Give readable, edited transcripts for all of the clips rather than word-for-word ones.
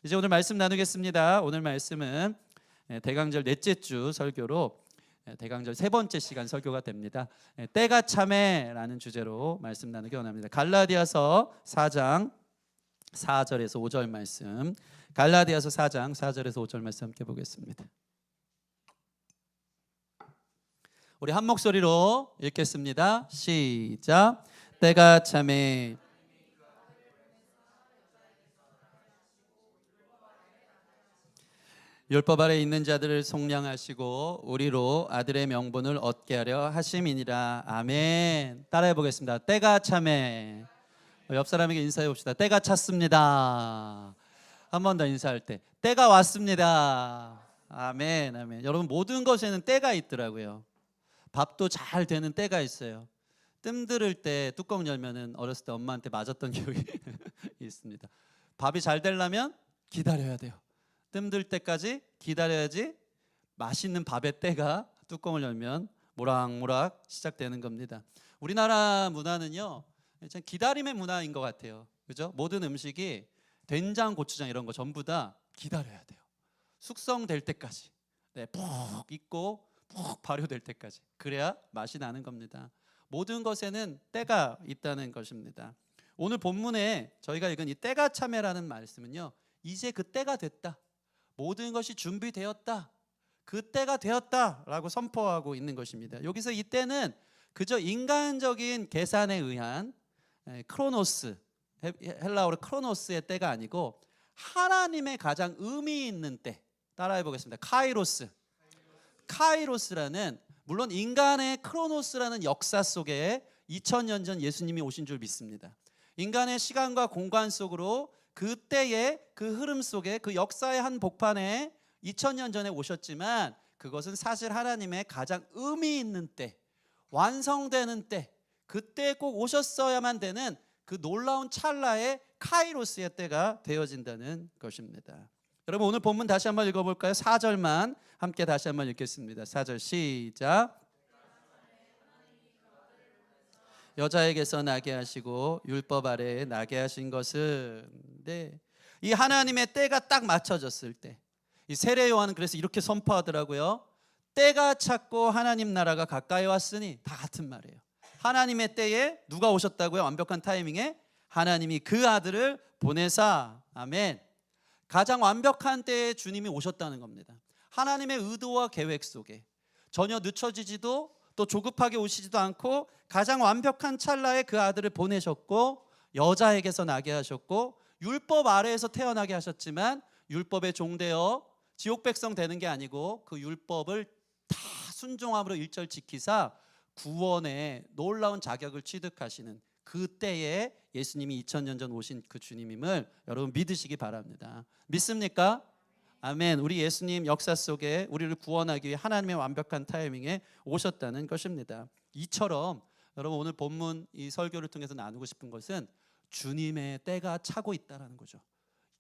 이제 오늘 말씀 나누겠습니다. 오늘 말씀은 대강절 넷째 주 설교로 대강절 세 번째 시간 설교가 됩니다. 때가 참에라는 주제로 말씀 나누기 원합니다. 갈라디아서 4장 4절에서 5절 말씀, 갈라디아서 4장 4절에서 5절 말씀 함께 보겠습니다. 우리 한 목소리로 읽겠습니다. 시작. 때가 참에 율법 아래 있는 자들을 속량하시고 우리로 아들의 명분을 얻게 하려 하심이니라. 아멘. 따라해 보겠습니다. 때가 참에. 옆 사람에게 인사해 봅시다. 때가 찼습니다. 한 번 더 인사할 때 때가 왔습니다. 아멘. 아멘. 여러분, 모든 것에는 때가 있더라고요. 밥도 잘 되는 때가 있어요. 뜸 들을 때 뚜껑 열면은 어렸을 때 엄마한테 맞았던 기억이 있습니다. 밥이 잘 되려면 기다려야 돼요. 뜸 들 때까지 기다려야지 맛있는 밥의 때가 뚜껑을 열면 모락모락 시작되는 겁니다. 우리나라 문화는요, 참 기다림의 문화인 것 같아요. 그죠? 모든 음식이 된장, 고추장 이런 거 전부 다 기다려야 돼요. 숙성될 때까지, 푹 익고 푹 발효될 때까지, 그래야 맛이 나는 겁니다. 모든 것에는 때가 있다는 것입니다. 오늘 본문에 저희가 읽은 이 때가 참에라는 말씀은요, 이제 그 때가 됐다, 모든 것이 준비되었다, 그 때가 되었다라고 선포하고 있는 것입니다. 여기서 이 때는 그저 인간적인 계산에 의한 크로노스, 헬라어로 크로노스의 때가 아니고 하나님의 가장 의미 있는 때, 따라해 보겠습니다. 카이로스. 카이로스라는, 물론 인간의 크로노스라는 역사 속에 2000년 전 예수님이 오신 줄 믿습니다. 인간의 시간과 공간 속으로 그때의 그 흐름 속에, 그 역사의 한 복판에 2000년 전에 오셨지만 그것은 사실 하나님의 가장 의미 있는 때, 완성되는 때, 그때 꼭 오셨어야만 되는 그 놀라운 찰나의 카이로스의 때가 되어진다는 것입니다. 여러분, 오늘 본문 다시 한번 읽어볼까요? 4절만 함께 다시 한번 읽겠습니다. 4절 시작. 여자에게서 나게 하시고 율법 아래에 나게 하신 것은, 이 하나님의 때가 딱 맞춰졌을 때, 이 세례 요한은 그래서 이렇게 선포하더라고요. 때가 찼고 하나님 나라가 가까이 왔으니. 다 같은 말이에요. 하나님의 때에 누가 오셨다고요? 완벽한 타이밍에 하나님이 그 아들을 보내사. 아멘. 가장 완벽한 때에 주님이 오셨다는 겁니다. 하나님의 의도와 계획 속에 전혀 늦춰지지도 또 조급하게 오시지도 않고 가장 완벽한 찰나에 그 아들을 보내셨고, 여자에게서 나게 하셨고, 율법 아래에서 태어나게 하셨지만 율법에 종되어 지옥 백성 되는 게 아니고 그 율법을 다 순종함으로 일절 지키사 구원의 놀라운 자격을 취득하시는 그 때에 예수님이 2000년 전 오신 그 주님임을 여러분 믿으시기 바랍니다. 믿습니까? 아멘. 우리 예수님 역사 속에 우리를 구원하기 위해 하나님의 완벽한 타이밍에 오셨다는 것입니다. 이처럼 여러분, 오늘 본문 이 설교를 통해서 나누고 싶은 것은 주님의 때가 차고 있다는 거죠.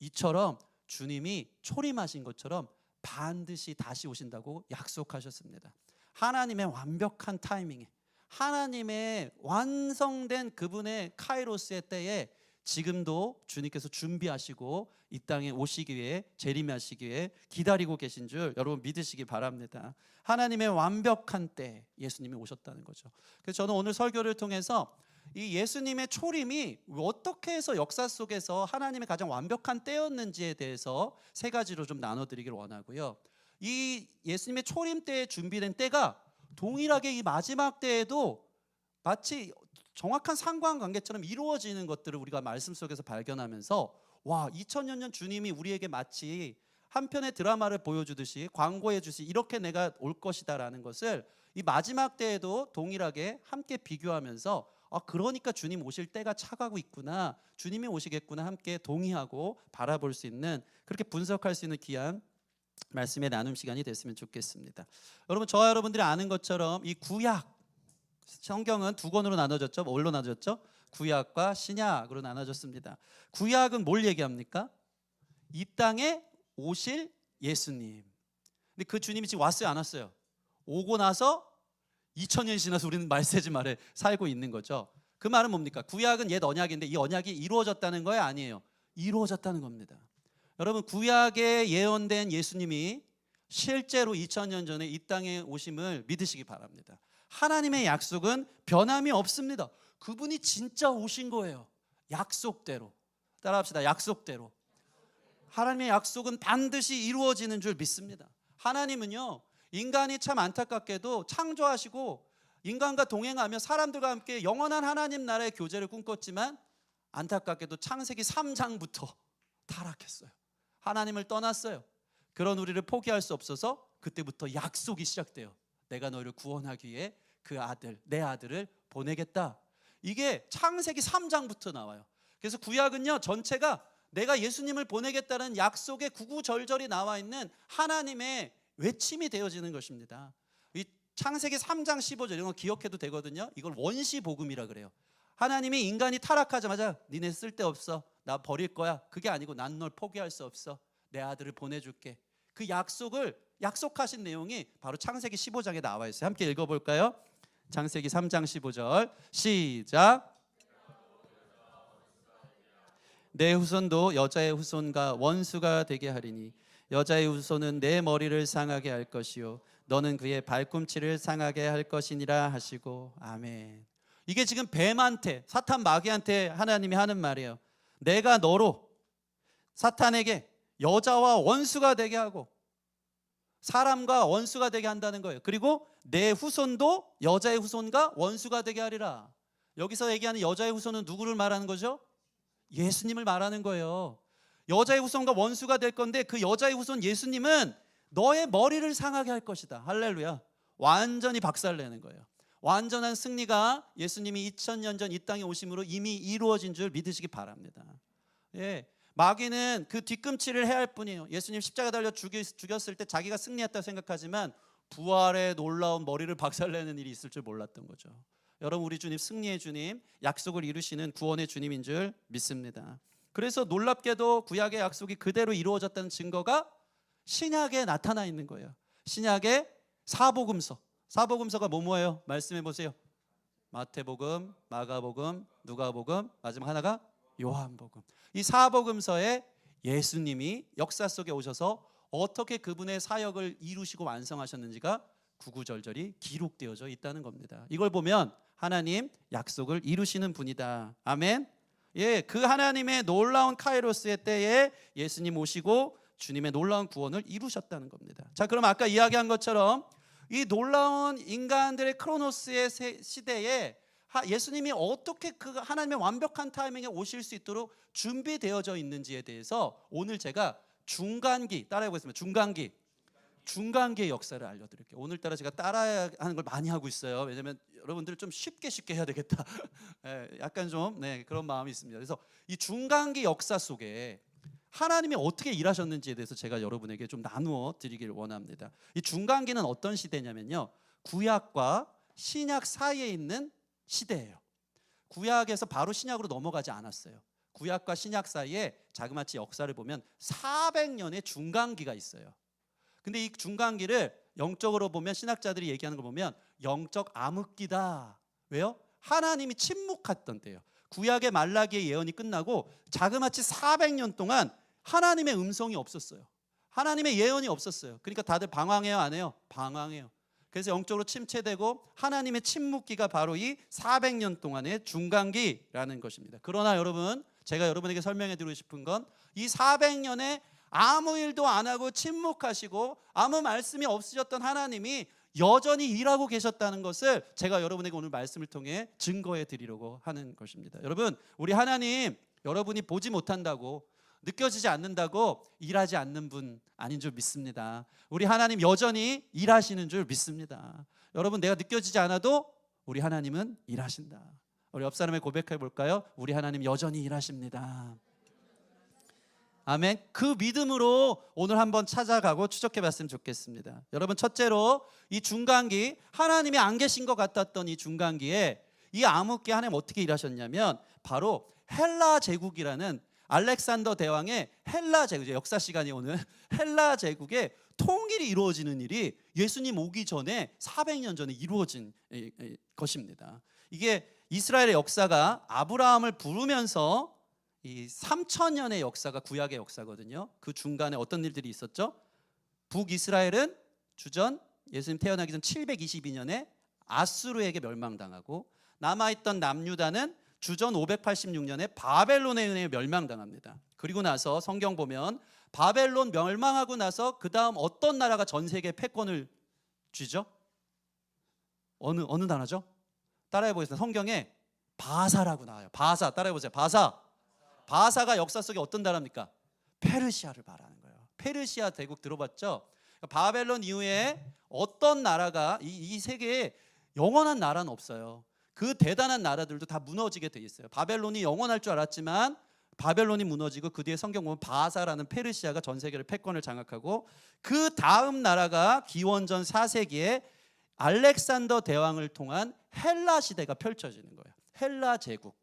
이처럼 주님이 초림하신 것처럼 반드시 다시 오신다고 약속하셨습니다. 하나님의 완벽한 타이밍에, 하나님의 완성된 그분의 카이로스의 때에 지금도 주님께서 준비하시고 이 땅에 오시기 위해, 재림하시기 위해 기다리고 계신 줄 여러분 믿으시기 바랍니다. 하나님의 완벽한 때 예수님이 오셨다는 거죠. 그래서 저는 오늘 설교를 통해서 이 예수님의 초림이 어떻게 해서 역사 속에서 하나님의 가장 완벽한 때였는지에 대해서 세 가지로 좀 나눠드리길 원하고요. 이 예수님의 초림 때에 준비된 때가 동일하게 이 마지막 때에도 마치 정확한 상관관계처럼 이루어지는 것들을 우리가 말씀 속에서 발견하면서, 와, 2000년 전 주님이 우리에게 마치 한편의 드라마를 보여주듯이, 광고해 주시 이렇게 내가 올 것이다라는 것을 이 마지막 때에도 동일하게 함께 비교하면서, 그러니까 주님 오실 때가 차가고 있구나, 주님이 오시겠구나, 함께 동의하고 바라볼 수 있는, 그렇게 분석할 수 있는 귀한 말씀의 나눔 시간이 됐으면 좋겠습니다. 여러분, 저와 여러분들이 아는 것처럼 이 구약 성경은 두 권으로 나눠졌죠. 뭘로 나눠졌죠? 구약과 신약으로 나눠졌습니다. 구약은 뭘 얘기합니까? 이 땅에 오실 예수님. 근데 그 주님이 지금 왔어요, 안 왔어요? 오고 나서 2000년이 지나서 우리는 말세지 말에 살고 있는 거죠. 그 말은 뭡니까? 구약은 옛 언약인데 이 언약이 이루어졌다는 거예요, 아니에요? 이루어졌다는 겁니다. 여러분, 구약에 예언된 예수님이 실제로 2000년 전에 이 땅에 오심을 믿으시기 바랍니다. 하나님의 약속은 변함이 없습니다. 그분이 진짜 오신 거예요. 약속대로. 따라합시다. 약속대로. 하나님의 약속은 반드시 이루어지는 줄 믿습니다. 하나님은요, 인간이 참 안타깝게도 창조하시고 인간과 동행하며 사람들과 함께 영원한 하나님 나라의 교제를 꿈꿨지만 안타깝게도 창세기 3장부터 타락했어요. 하나님을 떠났어요. 그런 우리를 포기할 수 없어서 그때부터 약속이 시작돼요. 내가 너희를 구원하기 위해 그 아들, 내 아들을 보내겠다. 이게 창세기 3장부터 나와요. 그래서 구약은요, 전체가 내가 예수님을 보내겠다는 약속의 구구절절이 나와 있는 하나님의 외침이 되어지는 것입니다. 이 창세기 3장 15절 이런 거 기억해도 되거든요. 이걸 원시복음이라 그래요. 하나님이 인간이 타락하자마자 니네 쓸데없어, 나 버릴 거야. 그게 아니고 난 널 포기할 수 없어. 내 아들을 보내줄게. 그 약속을 약속하신 내용이 바로 창세기 15장에 나와 있어요. 함께 읽어볼까요? 창세기 3장 15절 시작. 내 후손도 여자의 후손과 원수가 되게 하리니 여자의 후손은 내 머리를 상하게 할 것이요 너는 그의 발꿈치를 상하게 할 것이니라 하시고. 아멘. 이게 지금 뱀한테, 사탄 마귀한테 하나님이 하는 말이에요. 내가 너로 사탄에게 여자와 원수가 되게 하고 사람과 원수가 되게 한다는 거예요. 그리고 내 후손도 여자의 후손과 원수가 되게 하리라. 여기서 얘기하는 여자의 후손은 누구를 말하는 거죠? 예수님을 말하는 거예요. 여자의 후손과 원수가 될 건데 그 여자의 후손 예수님은 너의 머리를 상하게 할 것이다. 할렐루야. 완전히 박살내는 거예요. 완전한 승리가 예수님이 2000년 전 이 땅에 오심으로 이미 이루어진 줄 믿으시기 바랍니다. 예, 마귀는 그 뒤꿈치를 해야 할 뿐이에요. 예수님 십자가 달려 죽였을 때 자기가 승리했다고 생각하지만 부활의 놀라운 머리를 박살내는 일이 있을 줄 몰랐던 거죠. 여러분, 우리 주님 승리의 주님, 약속을 이루시는 구원의 주님인 줄 믿습니다. 그래서 놀랍게도 구약의 약속이 그대로 이루어졌다는 증거가 신약에 나타나 있는 거예요. 신약의 사복음서. 사복음서가 뭐예요? 말씀해 보세요. 마태복음, 마가복음, 누가복음, 마지막 하나가 요한복음. 이 사복음서에 예수님이 역사 속에 오셔서 어떻게 그분의 사역을 이루시고 완성하셨는지가 구구절절히 기록되어져 있다는 겁니다. 이걸 보면 하나님 약속을 이루시는 분이다. 아멘. 예, 그 하나님의 놀라운 카이로스의 때에 예수님 오시고 주님의 놀라운 구원을 이루셨다는 겁니다. 자, 그럼 아까 이야기한 것처럼 이 놀라운 인간들의 크로노스의 시대에 예수님이 어떻게 그 하나님의 완벽한 타이밍에 오실 수 있도록 준비되어져 있는지에 대해서 오늘 제가 중간기, 따라해 보겠습니다. 중간기의 역사를 알려드릴게요. 오늘따라 제가 따라야 하는 걸 많이 하고 있어요. 왜냐하면 여러분들 좀 쉽게 해야 되겠다. 약간 좀 그런 마음이 있습니다. 그래서 이 중간기 역사 속에 하나님이 어떻게 일하셨는지에 대해서 제가 여러분에게 좀 나누어 드리길 원합니다. 이 중간기는 어떤 시대냐면요, 구약과 신약 사이에 있는 시대예요. 구약에서 바로 신약으로 넘어가지 않았어요. 구약과 신약 사이에 자그마치 역사를 보면 400년의 중간기가 있어요. 근데 이 중간기를 영적으로 보면 신학자들이 얘기하는 걸 보면 영적 암흑기다. 왜요? 하나님이 침묵했던 때예요. 구약의 말라기의 예언이 끝나고 자그마치 400년 동안 하나님의 음성이 없었어요. 하나님의 예언이 없었어요. 그러니까 다들 방황해요, 안 해요? 방황해요. 그래서 영적으로 침체되고 하나님의 침묵기가 바로 이 400년 동안의 중간기라는 것입니다. 그러나 여러분, 제가 여러분에게 설명해 드리고 싶은 건 이 400년에 아무 일도 안 하고 침묵하시고 아무 말씀이 없으셨던 하나님이 여전히 일하고 계셨다는 것을 제가 여러분에게 오늘 말씀을 통해 증거해 드리려고 하는 것입니다. 여러분, 우리 하나님 여러분이 보지 못한다고, 느껴지지 않는다고 일하지 않는 분 아닌 줄 믿습니다. 우리 하나님 여전히 일하시는 줄 믿습니다. 여러분, 내가 느껴지지 않아도 우리 하나님은 일하신다. 우리 옆 사람에 고백해 볼까요? 우리 하나님 여전히 일하십니다. 아멘. 그 믿음으로 오늘 한번 찾아가고 추적해 봤으면 좋겠습니다. 여러분, 첫째로 이 중간기, 하나님이 안 계신 것 같았던 이 중간기에 이 암흑기 하나님 어떻게 일하셨냐면 바로 헬라 제국이라는 알렉산더 대왕의 헬라 제국, 역사 시간이 오늘 헬라 제국의 통일이 이루어지는 일이 예수님 오기 전에 400년 전에 이루어진 것입니다. 이게 이스라엘의 역사가 아브라함을 부르면서 이 3,000년의 역사가 구약의 역사거든요. 그 중간에 어떤 일들이 있었죠? 북이스라엘은 주전 예수님 태어나기 전 722년에 아수르에게 멸망당하고, 남아있던 남유다는 주전 586년에 바벨론에 의해 멸망당합니다. 그리고 나서 성경 보면 바벨론 멸망하고 나서 그 다음 어떤 나라가 전 세계 패권을 쥐죠? 어느 나라죠? 따라해 보겠습니다. 성경에 바사라고 나와요. 바사, 따라해 보세요. 바사가 역사 속에 어떤 나라입니까? 페르시아를 말하는 거예요. 페르시아 대국 들어봤죠? 바벨론 이후에 어떤 나라가 이 세계에 영원한 나라는 없어요. 그 대단한 나라들도 다 무너지게 돼 있어요. 바벨론이 영원할 줄 알았지만 바벨론이 무너지고 그 뒤에 성경 보면 바사라는 페르시아가 전 세계를 패권을 장악하고, 그 다음 나라가 기원전 4세기에 알렉산더 대왕을 통한 헬라 시대가 펼쳐지는 거예요. 헬라 제국,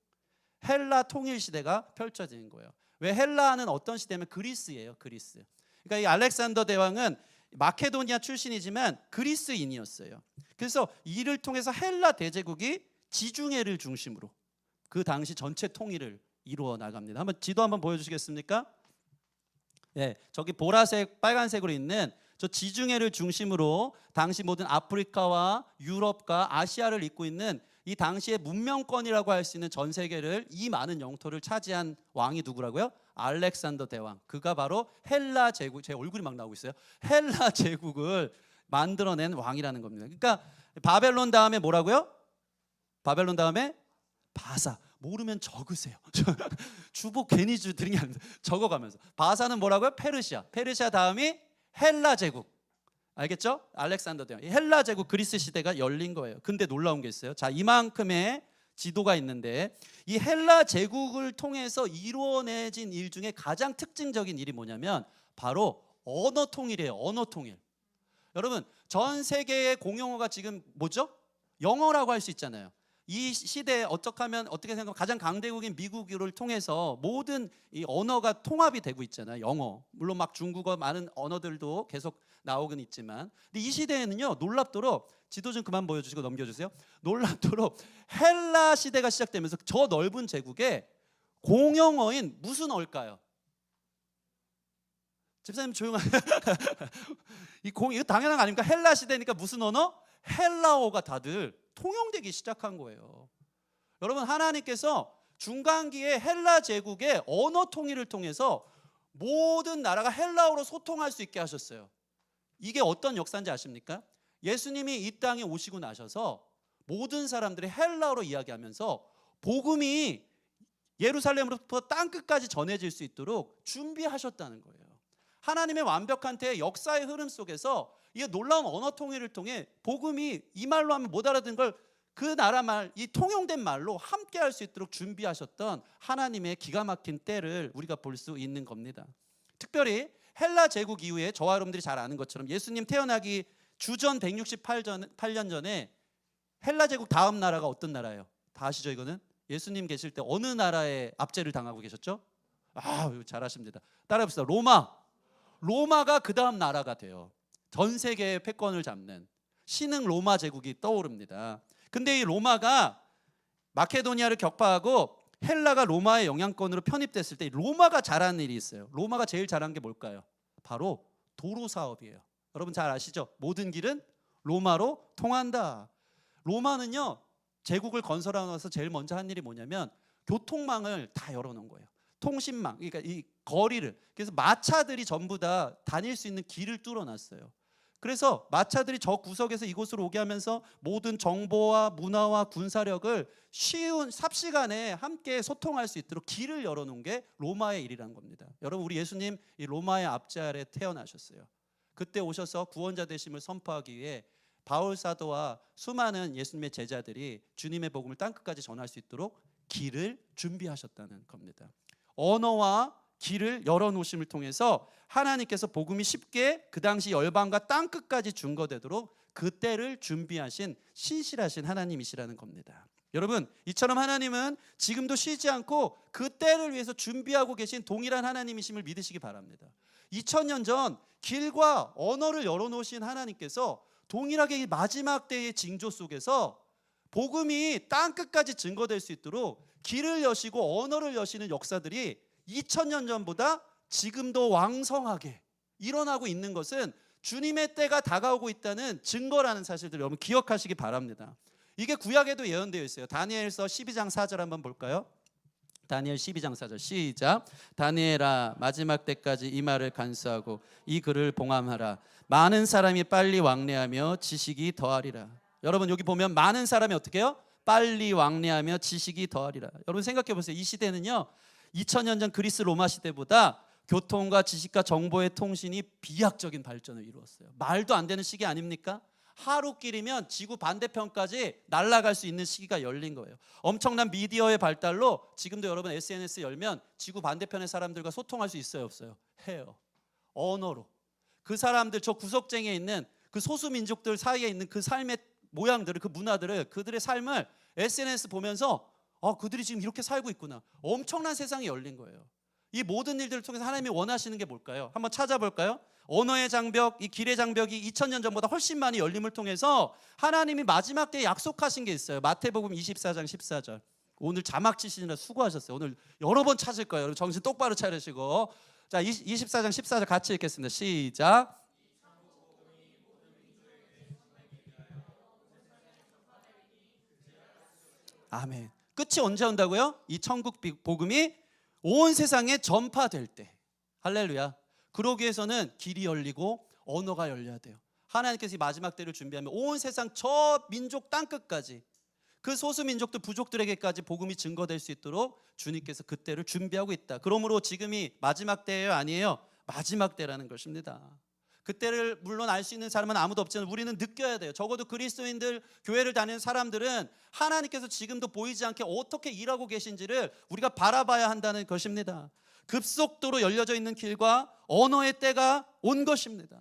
헬라 통일 시대가 펼쳐지는 거예요. 왜 헬라는 어떤 시대면 그리스예요. 그리스. 그러니까 이 알렉산더 대왕은 마케도니아 출신이지만 그리스인이었어요. 그래서 이를 통해서 헬라 대제국이 지중해를 중심으로 그 당시 전체 통일을 이루어 나갑니다. 한번 지도 한번 보여주시겠습니까? 네, 저기 보라색, 빨간색으로 있는 저 지중해를 중심으로 당시 모든 아프리카와 유럽과 아시아를 잇고 있는 이 당시의 문명권이라고 할 수 있는 전 세계를, 이 많은 영토를 차지한 왕이 누구라고요? 알렉산더 대왕. 그가 바로 헬라 제국, 제 얼굴이 막 나오고 있어요. 헬라 제국을 만들어낸 왕이라는 겁니다. 그러니까 바벨론 다음에 뭐라고요? 바벨론 다음에 바사. 모르면 적으세요. 주보 괜히 드린 게 아닙니다. 적어가면서. 바사는 뭐라고요? 페르시아 다음이 헬라 제국. 알겠죠? 알렉산더 대왕. 헬라 제국, 그리스 시대가 열린 거예요. 근데 놀라운 게 있어요. 자, 이만큼의 지도가 있는데 이 헬라 제국을 통해서 이루어내진 일 중에 가장 특징적인 일이 뭐냐면 바로 언어 통일이에요. 언어 통일. 여러분, 전 세계의 공용어가 지금 뭐죠? 영어라고 할 수 있잖아요. 이 시대에 어떻게 생각하면 가장 강대국인 미국을 통해서 모든 이 언어가 통합이 되고 있잖아요. 영어. 물론 막 중국어, 많은 언어들도 계속 나오긴 있지만, 근데 이 시대에는요, 놀랍도록, 지도 좀 그만 보여주시고 넘겨주세요. 놀랍도록 헬라 시대가 시작되면서 저 넓은 제국에 공용어인 무슨 어일까요? 집사님 조용하세요. 이거 당연한 거 아닙니까? 헬라 시대니까 무슨 언어? 헬라어가 다들 통용되기 시작한 거예요. 여러분, 하나님께서 중간기에 헬라 제국의 언어 통일을 통해서 모든 나라가 헬라어로 소통할 수 있게 하셨어요. 이게 어떤 역사인지 아십니까? 예수님이 이 땅에 오시고 나셔서 모든 사람들이 헬라어로 이야기하면서 복음이 예루살렘으로부터 땅끝까지 전해질 수 있도록 준비하셨다는 거예요. 하나님의 완벽한 역사의 흐름 속에서 이 놀라운 언어 통일을 통해 복음이 이 말로 하면 못 알아듣는 걸 그 나라 말, 이 통용된 말로 함께 할 수 있도록 준비하셨던 하나님의 기가 막힌 때를 우리가 볼 수 있는 겁니다. 특별히 헬라 제국 이후에 저와 여러분들이 잘 아는 것처럼 예수님 태어나기 주전 168년 전에 헬라 제국 다음 나라가 어떤 나라예요? 다 아시죠? 이거는 예수님 계실 때 어느 나라에 압제를 당하고 계셨죠? 잘하십니다. 따라해봅시다. 로마가 그 다음 나라가 돼요. 전 세계의 패권을 잡는 신흥 로마 제국이 떠오릅니다. 근데 이 로마가 마케도니아를 격파하고 헬라가 로마의 영향권으로 편입됐을 때 로마가 잘한 일이 있어요. 로마가 제일 잘한 게 뭘까요? 바로 도로 사업이에요. 여러분 잘 아시죠? 모든 길은 로마로 통한다. 로마는요, 제국을 건설하고 나서 제일 먼저 한 일이 뭐냐면 교통망을 다 열어놓은 거예요. 통신망, 그러니까 이 거리를, 그래서 마차들이 전부 다 다닐 수 있는 길을 뚫어놨어요. 그래서 마차들이 저 구석에서 이곳으로 오게 하면서 모든 정보와 문화와 군사력을 쉬운 삽시간에 함께 소통할 수 있도록 길을 열어놓은 게 로마의 일이라는 겁니다. 여러분, 우리 예수님 이 로마의 압제 아래 태어나셨어요. 그때 오셔서 구원자 되심을 선포하기 위해 바울 사도와 수많은 예수님의 제자들이 주님의 복음을 땅끝까지 전할 수 있도록 길을 준비하셨다는 겁니다. 언어와 길을 열어놓으심을 통해서 하나님께서 복음이 쉽게 그 당시 열방과 땅끝까지 증거되도록 그 때를 준비하신 신실하신 하나님이시라는 겁니다. 여러분, 이처럼 하나님은 지금도 쉬지 않고 그 때를 위해서 준비하고 계신 동일한 하나님이심을 믿으시기 바랍니다. 2000년 전 길과 언어를 열어놓으신 하나님께서 동일하게 이 마지막 때의 징조 속에서 복음이 땅끝까지 증거될 수 있도록 길을 여시고 언어를 여시는 역사들이 2000년 전보다 지금도 왕성하게 일어나고 있는 것은 주님의 때가 다가오고 있다는 증거라는 사실들 여러분 기억하시기 바랍니다. 이게 구약에도 예언되어 있어요. 다니엘서 12장 4절 한번 볼까요? 다니엘 12장 4절 시작. 다니엘아 마지막 때까지 이 말을 간수하고 이 글을 봉함하라. 많은 사람이 빨리 왕래하며 지식이 더하리라. 여러분 여기 보면 많은 사람이 어떻게 해요? 빨리 왕래하며 지식이 더하리라. 여러분 생각해 보세요. 이 시대는요 2000년 전 그리스 로마 시대보다 교통과 지식과 정보의 통신이 비약적인 발전을 이루었어요. 말도 안 되는 시기 아닙니까? 하루길이면 지구 반대편까지 날아갈 수 있는 시기가 열린 거예요. 엄청난 미디어의 발달로 지금도 여러분 SNS 열면 지구 반대편의 사람들과 소통할 수 있어요 없어요? 해요. 언어로. 그 사람들 저 구석쟁이에 있는 그 소수민족들 사이에 있는 그 삶의 모양들을 그 문화들을 그들의 삶을 SNS 보면서 그들이 지금 이렇게 살고 있구나. 엄청난 세상이 열린 거예요. 이 모든 일들을 통해서 하나님이 원하시는 게 뭘까요? 한번 찾아볼까요? 언어의 장벽, 이 길의 장벽이 2000년 전보다 훨씬 많이 열림을 통해서 하나님이 마지막 때에 약속하신 게 있어요. 마태복음 24장 14절. 오늘 자막 치시느라 수고하셨어요. 오늘 여러 번 찾을 거예요. 정신 똑바로 차리시고. 자, 24장 14절 같이 읽겠습니다. 시작. 아멘. 끝이 언제 온다고요? 이 천국 복음이 온 세상에 전파될 때. 할렐루야. 그러기 위해서는 길이 열리고 언어가 열려야 돼요. 하나님께서 이 마지막 때를 준비하면 온 세상 저 민족 땅끝까지 그 소수민족들 부족들에게까지 복음이 증거될 수 있도록 주님께서 그때를 준비하고 있다. 그러므로 지금이 마지막 때예요? 아니에요? 마지막 때라는 것입니다. 그때를 물론 알 수 있는 사람은 아무도 없지만 우리는 느껴야 돼요. 적어도 그리스도인들, 교회를 다니는 사람들은 하나님께서 지금도 보이지 않게 어떻게 일하고 계신지를 우리가 바라봐야 한다는 것입니다. 급속도로 열려져 있는 길과 언어의 때가 온 것입니다.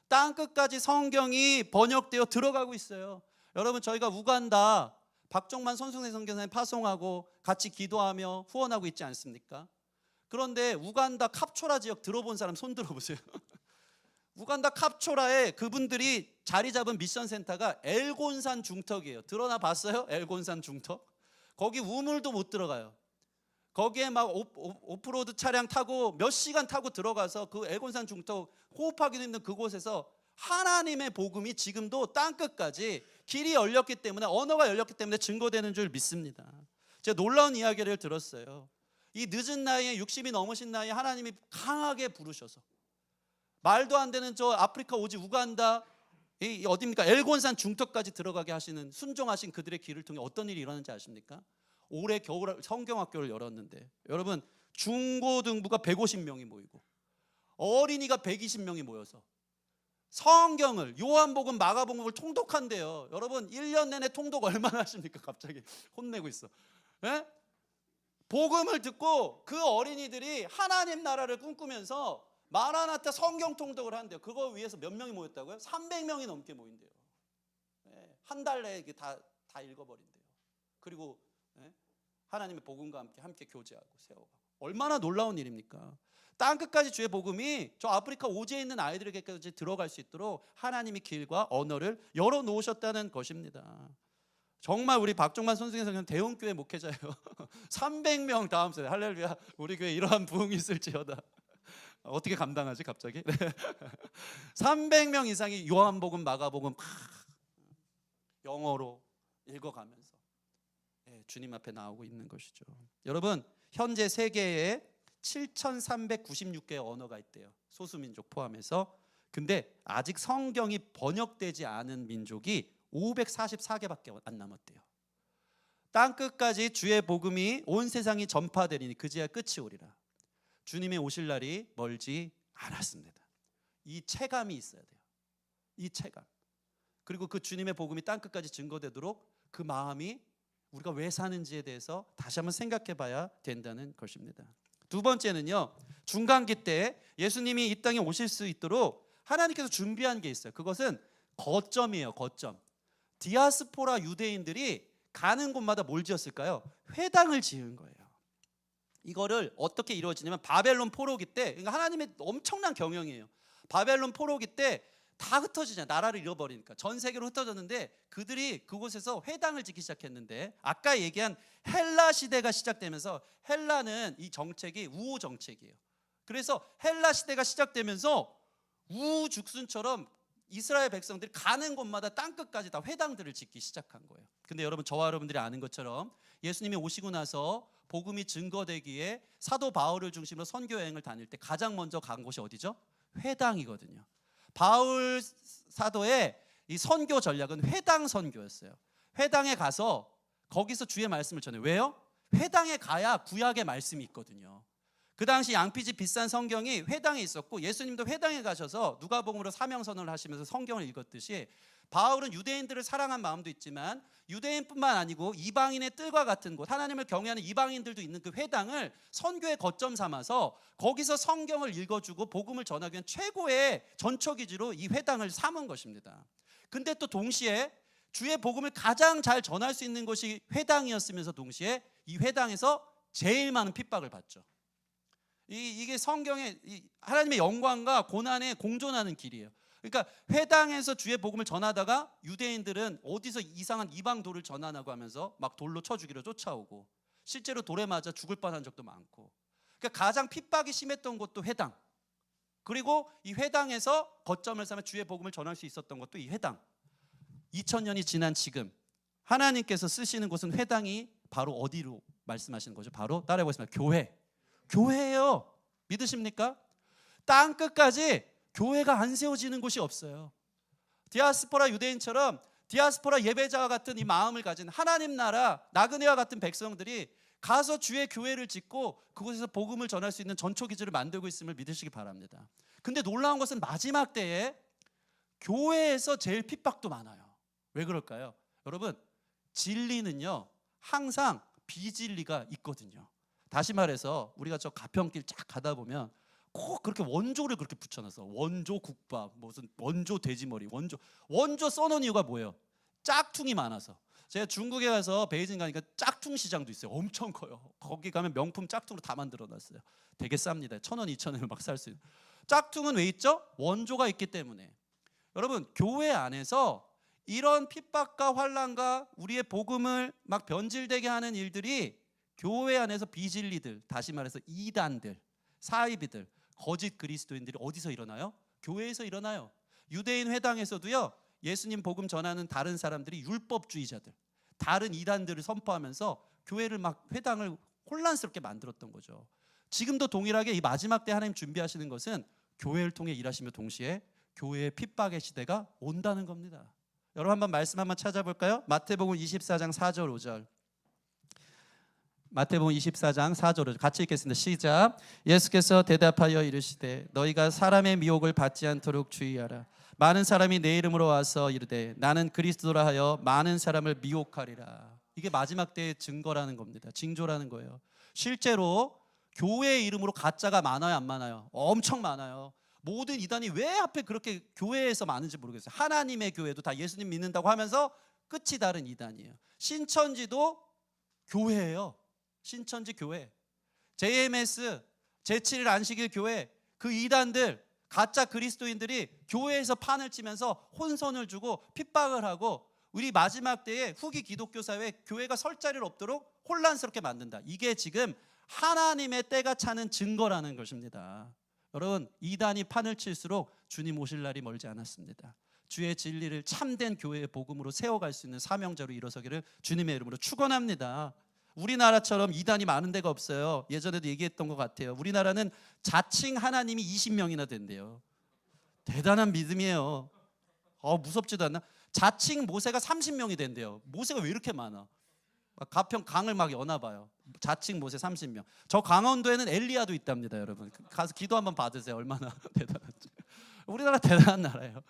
땅끝까지 성경이 번역되어 들어가고 있어요. 여러분 저희가 우간다 박정만 손승래 선교사님 파송하고 같이 기도하며 후원하고 있지 않습니까? 그런데 우간다 캅초라 지역 들어본 사람 손 들어보세요. 우간다 캅초라에 그분들이 자리 잡은 미션 센터가 엘곤산 중턱이에요. 들어나 봤어요? 엘곤산 중턱? 거기 우물도 못 들어가요. 거기에 막 오프로드 차량 타고 몇 시간 타고 들어가서 그 엘곤산 중턱 호흡하기도 힘든 그곳에서 하나님의 복음이 지금도 땅끝까지 길이 열렸기 때문에 언어가 열렸기 때문에 증거되는 줄 믿습니다. 제가 놀라운 이야기를 들었어요. 이 늦은 나이에 60이 넘으신 나이에 하나님이 강하게 부르셔서 말도 안 되는 저 아프리카 오지 우간다 이 어디입니까? 엘곤산 중턱까지 들어가게 하시는 순종하신 그들의 길을 통해 어떤 일이 일어났는지 아십니까? 올해 겨울 성경학교를 열었는데 여러분 중고등부가 150명이 모이고 어린이가 120명이 모여서 성경을 요한복음 마가복음을 통독한대요. 여러분 1년 내내 통독 얼마나 하십니까? 갑자기 혼내고 있어. 예? 복음을 듣고 그 어린이들이 하나님 나라를 꿈꾸면서 마라나타 성경 통독을 한대요. 그거 위해서 몇 명이 모였다고요? 300명이 넘게 모인대요. 예, 한 달 내에 다 읽어버린대요. 그리고 하나님의 복음과 함께 교제하고 세워가고 얼마나 놀라운 일입니까? 땅끝까지 주의 복음이 저 아프리카 오지에 있는 아이들에게까지 들어갈 수 있도록 하나님이 길과 언어를 열어놓으셨다는 것입니다. 정말 우리 박종만 선생님 선생님 대형교회 목회자예요. 300명 다음 세대 할렐루야. 우리 교회 이러한 부흥이 있을지어다. 어떻게 감당하지 갑자기? 300명 이상이 요한복음 마가복음 영어로 읽어가면서 주님 앞에 나오고 있는 것이죠. 여러분 현재 세계에 7,396개의 언어가 있대요. 소수민족 포함해서. 근데 아직 성경이 번역되지 않은 민족이 544개밖에 안 남았대요. 땅끝까지 주의 복음이 온 세상이 전파되리니 그제야 끝이 오리라. 주님의 오실 날이 멀지 않았습니다. 이 체감이 있어야 돼요. 이 체감. 그리고 그 주님의 복음이 땅끝까지 증거되도록 그 마음이 우리가 왜 사는지에 대해서 다시 한번 생각해 봐야 된다는 것입니다. 두 번째는요, 중간기 때 예수님이 이 땅에 오실 수 있도록 하나님께서 준비한 게 있어요. 그것은 거점이에요. 거점. 디아스포라 유대인들이 가는 곳마다 뭘 지었을까요? 회당을 지은 거예요. 이거를 어떻게 이루어지냐면 바벨론 포로기 때, 그러니까 하나님의 엄청난 경영이에요. 바벨론 포로기 때 다 흩어지잖아요. 나라를 잃어버리니까 전 세계로 흩어졌는데 그들이 그곳에서 회당을 짓기 시작했는데 아까 얘기한 헬라 시대가 시작되면서 헬라는 이 정책이 우호 정책이에요. 그래서 헬라 시대가 시작되면서 우후죽순처럼 이스라엘 백성들이 가는 곳마다 땅끝까지 다 회당들을 짓기 시작한 거예요. 근데 여러분, 저와 여러분들이 아는 것처럼 예수님이 오시고 나서 복음이 증거되기에 사도 바울을 중심으로 선교 여행을 다닐 때 가장 먼저 간 곳이 어디죠? 회당이거든요. 바울 사도의 이 선교 전략은 회당 선교였어요. 회당에 가서 거기서 주의 말씀을 전해요. 왜요? 회당에 가야 구약의 말씀이 있거든요. 그 당시 양피지 비싼 성경이 회당에 있었고 예수님도 회당에 가셔서 누가복음으로 사명선언을 하시면서 성경을 읽었듯이 바울은 유대인들을 사랑한 마음도 있지만 유대인뿐만 아니고 이방인의 뜰과 같은 곳, 하나님을 경외하는 이방인들도 있는 그 회당을 선교의 거점 삼아서 거기서 성경을 읽어주고 복음을 전하기 위한 최고의 전초기지로 이 회당을 삼은 것입니다. 근데 또 동시에 주의 복음을 가장 잘 전할 수 있는 곳이 회당이었으면서 동시에 이 회당에서 제일 많은 핍박을 받죠. 이게 성경의 하나님의 영광과 고난에 공존하는 길이에요. 그러니까 회당에서 주의 복음을 전하다가 유대인들은 어디서 이상한 이방도를 전하라고 하면서 막 돌로 쳐 죽이려 쫓아오고 실제로 돌에 맞아 죽을 뻔한 적도 많고, 그러니까 가장 핍박이 심했던 곳도 회당, 그리고 이 회당에서 거점을 삼아 주의 복음을 전할 수 있었던 것도 이 회당. 2000년이 지난 지금 하나님께서 쓰시는 곳은 회당이 바로 어디로 말씀하시는 거죠? 바로 따라해 보겠습니다. 교회예요. 믿으십니까? 땅 끝까지 교회가 안 세워지는 곳이 없어요. 디아스포라 유대인처럼 디아스포라 예배자와 같은 이 마음을 가진 하나님 나라 나그네와 같은 백성들이 가서 주의 교회를 짓고 그곳에서 복음을 전할 수 있는 전초기지를 만들고 있음을 믿으시기 바랍니다. 근데 놀라운 것은 마지막 때에 교회에서 제일 핍박도 많아요. 왜 그럴까요? 여러분, 진리는요 항상 비진리가 있거든요. 다시 말해서 우리가 저 가평길 쫙 가다 보면 꼭 그렇게 원조를 그렇게 붙여놨어. 원조 국밥, 무슨 원조 돼지머리, 원조 써놓은 이유가 뭐예요? 짝퉁이 많아서. 제가 중국에 가서 베이징 가니까 짝퉁 시장도 있어요. 엄청 커요. 거기 가면 명품 짝퉁으로 다 만들어놨어요. 되게 쌉니다. 1,000원, 2,000원을 막 살 수 있는. 짝퉁은 왜 있죠? 원조가 있기 때문에. 여러분, 교회 안에서 이런 핍박과 환난과 우리의 복음을 막 변질되게 하는 일들이 교회 안에서 비진리들, 다시 말해서 이단들, 사이비들, 거짓 그리스도인들이 어디서 일어나요? 교회에서 일어나요. 유대인 회당에서도요, 예수님 복음 전하는 다른 사람들이 율법주의자들, 다른 이단들을 선포하면서 교회를 막 회당을 혼란스럽게 만들었던 거죠. 지금도 동일하게 이 마지막 때 하나님 준비하시는 것은 교회를 통해 일하시며 동시에 교회의 핍박의 시대가 온다는 겁니다. 여러분 한번 말씀 한번 찾아볼까요? 마태복음 24장 4절 5절. 마태복음 24장 4절 같이 읽겠습니다. 시작. 예수께서 대답하여 이르시되 너희가 사람의 미혹을 받지 않도록 주의하라. 많은 사람이 내 이름으로 와서 이르되 나는 그리스도라 하여 많은 사람을 미혹하리라. 이게 마지막 때의 증거라는 겁니다. 징조라는 거예요. 실제로 교회의 이름으로 가짜가 많아요, 안 많아요? 엄청 많아요. 모든 이단이 왜 하필 그렇게 교회에서 많은지 모르겠어요. 하나님의 교회도 다 예수님 믿는다고 하면서 끝이 다른 이단이에요. 신천지도 교회예요. 신천지 교회, JMS, 제7일 안식일 교회, 그 이단들, 가짜 그리스도인들이 교회에서 판을 치면서 혼선을 주고 핍박을 하고 우리 마지막 때에 후기 기독교 사회에 교회가 설 자리를 없도록 혼란스럽게 만든다. 이게 지금 하나님의 때가 차는 증거라는 것입니다. 여러분, 이단이 판을 칠수록 주님 오실 날이 멀지 않았습니다. 주의 진리를 참된 교회의 복음으로 세워갈 수 있는 사명자로 일어서기를 주님의 이름으로 축원합니다. 우리나라처럼 이단이 많은 데가 없어요. 예전에도 얘기했던 것 같아요. 우리나라는 자칭 하나님이 20명이나 된대요. 대단한 믿음이에요. 무섭지도 않나? 자칭 모세가 30명이 된대요. 모세가 왜 이렇게 많아? 가평 강을 막 여나봐요. 자칭 모세 30명. 저 강원도에는 엘리야도 있답니다. 여러분 가서 기도 한번 받으세요. 얼마나 대단한지. 우리나라 대단한 나라예요.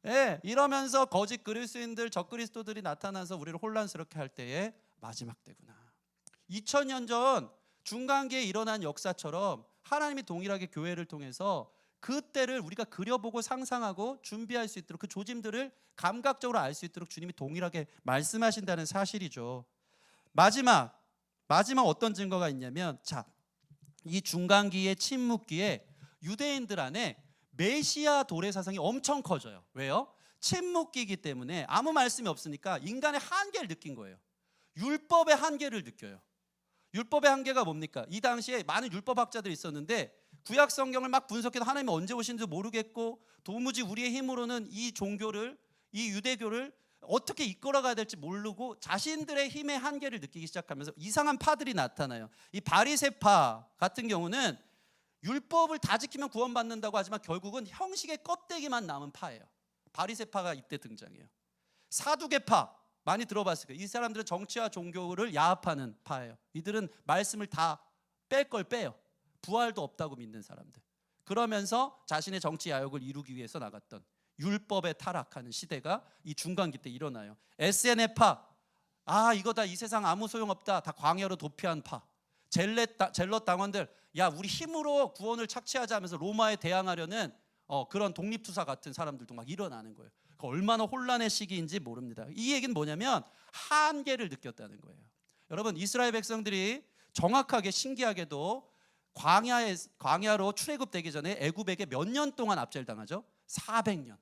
네, 이러면서 거짓 그리스도인들, 적그리스도들이 나타나서 우리를 혼란스럽게 할 때에 마지막 때구나. 2000년 전 중간기에 일어난 역사처럼 하나님이 동일하게 교회를 통해서 그때를 우리가 그려보고 상상하고 준비할 수 있도록 그 조짐들을 감각적으로 알 수 있도록 주님이 동일하게 말씀하신다는 사실이죠. 마지막 어떤 증거가 있냐면, 자, 이 중간기의 침묵기에 유대인들 안에 메시아 도래사상이 엄청 커져요. 왜요? 침묵기이기 때문에 아무 말씀이 없으니까 인간의 한계를 느낀 거예요. 율법의 한계를 느껴요. 율법의 한계가 뭡니까? 이 당시에 많은 율법학자들이 있었는데 구약 성경을 막 분석해도 하나님이 언제 오신지 모르겠고 도무지 우리의 힘으로는 이 종교를, 이 유대교를 어떻게 이끌어가야 될지 모르고 자신들의 힘의 한계를 느끼기 시작하면서 이상한 파들이 나타나요. 이 바리새파 같은 경우는 율법을 다 지키면 구원받는다고 하지만 결국은 형식의 껍데기만 남은 파예요. 바리새파가 이때 등장해요. 사두개파 많이 들어봤을 거예요. 이 사람들은 정치와 종교를 야합하는 파예요. 이들은 말씀을 다 뺄 걸 빼요. 부활도 없다고 믿는 사람들. 그러면서 자신의 정치 야욕을 이루기 위해서 나갔던 율법에 타락하는 시대가 이 중간기 때 일어나요. SNF파, 이거다, 이 세상 아무 소용없다, 다 광야로 도피한 파. 젤럿 당원들, 야 우리 힘으로 구원을 착취하자 하면서 로마에 대항하려는 그런 독립투사 같은 사람들도 막 일어나는 거예요. 얼마나 혼란의 시기인지 모릅니다. 이 얘기는 뭐냐면 한계를 느꼈다는 거예요. 여러분, 이스라엘 백성들이 정확하게 신기하게도 광야로 출애굽되기 전에 애굽에게 몇 년 동안 압제당하죠? 400년.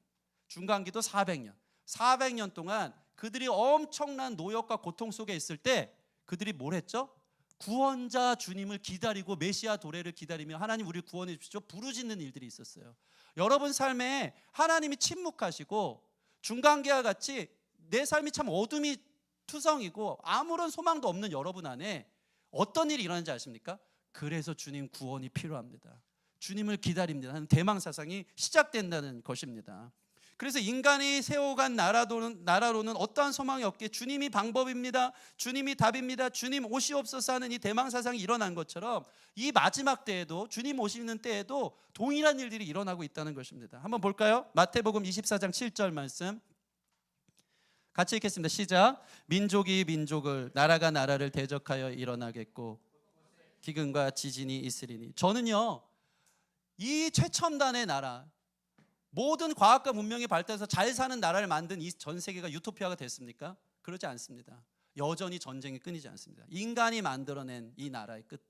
중간기도 400년. 400년 동안 그들이 엄청난 노역과 고통 속에 있을 때 그들이 뭘 했죠? 구원자 주님을 기다리고 메시아 도래를 기다리며 하나님 우리를 구원해 주십시오 부르짖는 일들이 있었어요. 여러분 삶에 하나님이 침묵하시고 중간기와 같이 내 삶이 참 어둠이 투성이고 아무런 소망도 없는 여러분 안에 어떤 일이 일어나는지 아십니까? 그래서 주님 구원이 필요합니다. 주님을 기다립니다 하는 대망사상이 시작된다는 것입니다. 그래서 인간이 세워간 나라로는 어떠한 소망이 없기에 주님이 방법입니다, 주님이 답입니다, 주님 오시옵소서 하는 이 대망사상이 일어난 것처럼 이 마지막 때에도, 주님 오시는 때에도 동일한 일들이 일어나고 있다는 것입니다. 한번 볼까요? 마태복음 24장 7절 말씀 같이 읽겠습니다. 시작. 민족이 민족을, 나라가 나라를 대적하여 일어나겠고 기근과 지진이 있으리니. 저는요, 이 최첨단의 나라, 모든 과학과 문명이 발달해서 잘 사는 나라를 만든 이 전 세계가 유토피아가 됐습니까? 그러지 않습니다. 여전히 전쟁이 끊이지 않습니다. 인간이 만들어낸 이 나라의 끝.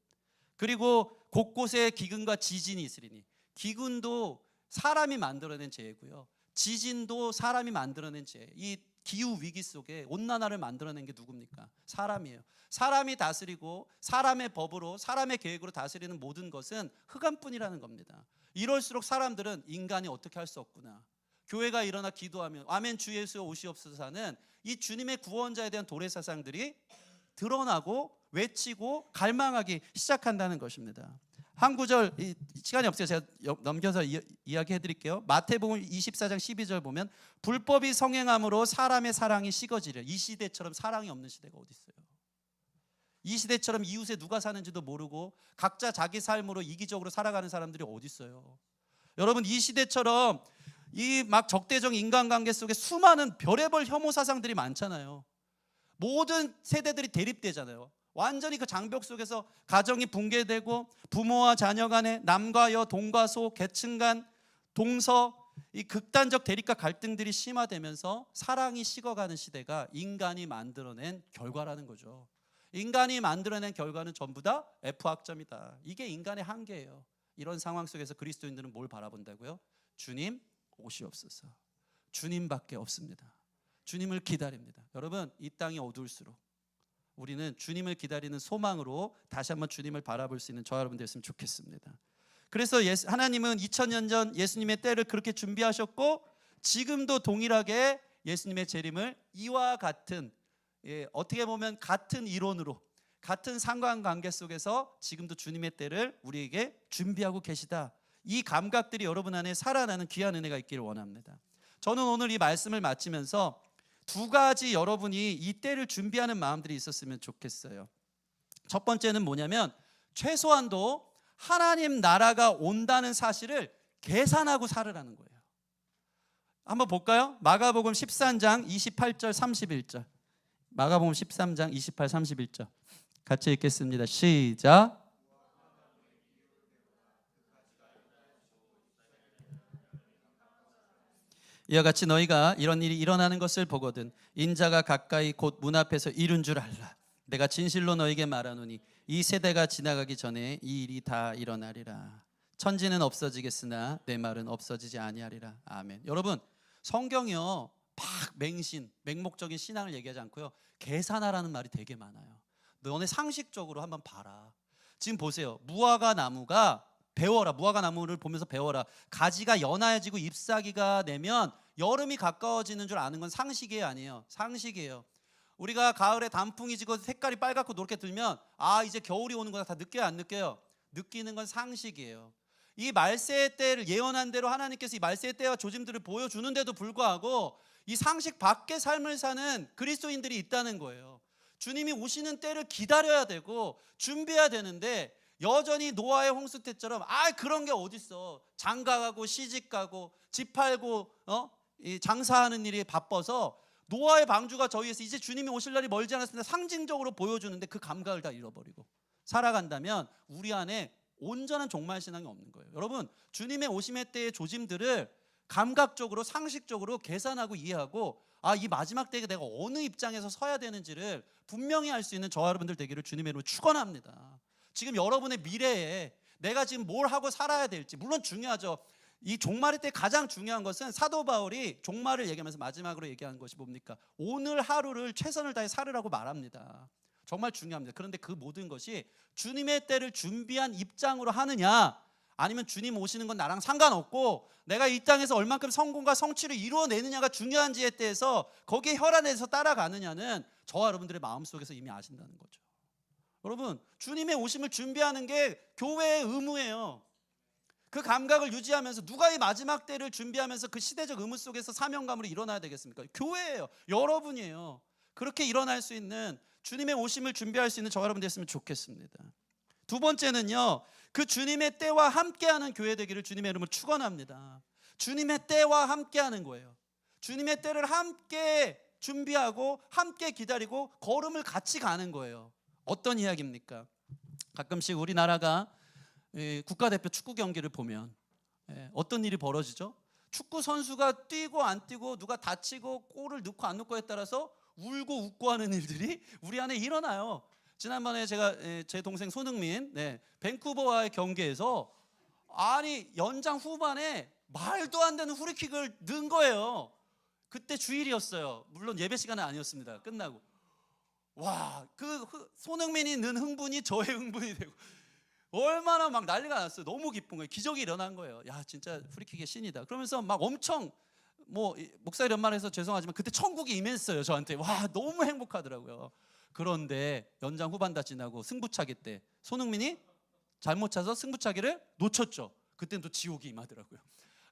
그리고 곳곳에 기근과 지진이 있으리니. 기근도 사람이 만들어낸 재해고요, 지진도 사람이 만들어낸 재해. 이 기후 위기 속에 온난화를 만들어낸 게 누굽니까? 사람이에요. 사람이 다스리고 사람의 법으로, 사람의 계획으로 다스리는 모든 것은 흑암뿐이라는 겁니다. 이럴수록 사람들은 인간이 어떻게 할 수 없구나, 교회가 일어나 기도하면 아멘 주 예수 오시옵소서 하는 이 주님의 구원자에 대한 도래사상들이 드러나고 외치고 갈망하기 시작한다는 것입니다. 한 구절, 시간이 없어요. 제가 넘겨서 이야기해 드릴게요. 마태복음 24장 12절 보면 불법이 성행함으로 사람의 사랑이 식어지려. 이 시대처럼 사랑이 없는 시대가 어디 있어요? 이 시대처럼 이웃에 누가 사는지도 모르고 각자 자기 삶으로 이기적으로 살아가는 사람들이 어디 있어요? 여러분, 이 시대처럼 이 막 적대적 인간관계 속에 수많은 별의별 혐오 사상들이 많잖아요. 모든 세대들이 대립되잖아요. 완전히 그 장벽 속에서 가정이 붕괴되고 부모와 자녀 간에, 남과 여, 동과 소, 계층 간, 동서, 이 극단적 대립과 갈등들이 심화되면서 사랑이 식어가는 시대가 인간이 만들어낸 결과라는 거죠. 인간이 만들어낸 결과는 전부 다 F학점이다. 이게 인간의 한계예요. 이런 상황 속에서 그리스도인들은 뭘 바라본다고요? 주님 오시옵소서. 주님밖에 없습니다. 주님을 기다립니다. 여러분, 이 땅이 어두울수록 우리는 주님을 기다리는 소망으로 다시 한번 주님을 바라볼 수 있는 저와 여러분 됐으면 좋겠습니다. 그래서 하나님은 2000년 전 예수님의 때를 그렇게 준비하셨고 지금도 동일하게 예수님의 재림을 이와 같은, 어떻게 보면 같은 이론으로, 같은 상관관계 속에서 지금도 주님의 때를 우리에게 준비하고 계시다. 이 감각들이 여러분 안에 살아나는 귀한 은혜가 있기를 원합니다. 저는 오늘 이 말씀을 마치면서 두 가지 여러분이 이 때를 준비하는 마음들이 있었으면 좋겠어요. 첫 번째는 뭐냐면 최소한도 하나님 나라가 온다는 사실을 계산하고 살으라는 거예요. 한번 볼까요? 마가복음 13장 28절 31절. 마가복음 13장 28, 31절 같이 읽겠습니다. 시작. 이와 같이 너희가 이런 일이 일어나는 것을 보거든 인자가 가까이 곧 문 앞에서 이른 줄 알라. 내가 진실로 너희에게 말하노니 이 세대가 지나가기 전에 이 일이 다 일어나리라. 천지는 없어지겠으나 내 말은 없어지지 아니하리라. 아멘. 여러분, 성경이요 막 맹목적인 신앙을 얘기하지 않고요 계산하라는 말이 되게 많아요. 너네 상식적으로 한번 봐라. 지금 보세요. 무화과 나무가 배워라. 무화과 나무를 보면서 배워라. 가지가 연해지고 잎사귀가 내면 여름이 가까워지는 줄 아는 건 상식이에요, 아니에요? 상식이에요. 우리가 가을에 단풍이 지고 색깔이 빨갛고 노랗게 들면 아 이제 겨울이 오는 거다. 다 느껴요, 안 느껴요? 느끼는 건 상식이에요. 이 말세의 때를 예언한 대로 하나님께서 이 말세의 때와 조짐들을 보여주는데도 불구하고 이 상식 밖의 삶을 사는 그리스도인들이 있다는 거예요. 주님이 오시는 때를 기다려야 되고 준비해야 되는데 여전히 노아의 홍수 때처럼 아 그런 게 어딨어. 장가가고 시집가고 집 팔고 이 장사하는 일이 바빠서 노아의 방주가 저희에서 이제 주님이 오실 날이 멀지 않았습니다. 상징적으로 보여주는데 그 감각을 다 잃어버리고 살아간다면 우리 안에 온전한 종말 신앙이 없는 거예요. 여러분, 주님의 오심의 때의 조짐들을 감각적으로 상식적으로 계산하고 이해하고 아, 이 마지막 때에 내가 어느 입장에서 서야 되는지를 분명히 알 수 있는 저와 여러분들 되기를 주님의 이름으로 축원합니다. 지금 여러분의 미래에 내가 지금 뭘 하고 살아야 될지 물론 중요하죠. 이 종말의 때 가장 중요한 것은 사도 바울이 종말을 얘기하면서 마지막으로 얘기한 것이 뭡니까? 오늘 하루를 최선을 다해 살으라고 말합니다. 정말 중요합니다. 그런데 그 모든 것이 주님의 때를 준비한 입장으로 하느냐 아니면 주님 오시는 건 나랑 상관없고 내가 이 땅에서 얼만큼 성공과 성취를 이루어내느냐가 중요한지에 대해서 거기에 혈안에서 따라가느냐는 저와 여러분들의 마음속에서 이미 아신다는 거죠. 여러분, 주님의 오심을 준비하는 게 교회의 의무예요. 그 감각을 유지하면서 누가 이 마지막 때를 준비하면서 그 시대적 의무 속에서 사명감으로 일어나야 되겠습니까? 교회예요. 여러분이에요. 그렇게 일어날 수 있는 주님의 오심을 준비할 수 있는 저와 여러분 됐으면 좋겠습니다. 두 번째는요, 그 주님의 때와 함께하는 교회 되기를 주님의 이름으로 축원합니다. 주님의 때와 함께하는 거예요. 주님의 때를 함께 준비하고 함께 기다리고 걸음을 같이 가는 거예요. 어떤 이야기입니까? 가끔씩 우리나라가 국가대표 축구 경기를 보면 어떤 일이 벌어지죠? 축구 선수가 뛰고 안 뛰고 누가 다치고 골을 넣고 안 넣고에 따라서 울고 웃고 하는 일들이 우리 안에 일어나요. 지난번에 제가 제 동생 손흥민 밴쿠버와의 경기에서 아니 연장 후반에 말도 안 되는 프리킥을 넣은 거예요. 그때 주일이었어요. 물론 예배 시간은 아니었습니다. 끝나고 와, 그 손흥민이 넣은 흥분이 저의 흥분이 되고 얼마나 막 난리가 났어요. 너무 기쁜 거예요. 기적이 일어난 거예요. 야, 진짜 프리킥의 신이다. 그러면서 막 엄청 목사 이런 말해서 죄송하지만 그때 천국이 임했어요. 저한테. 와, 너무 행복하더라고요. 그런데 연장 후반 다 지나고 승부차기 때 손흥민이 잘못 차서 승부차기를 놓쳤죠. 그때는 또 지옥이 임하더라고요.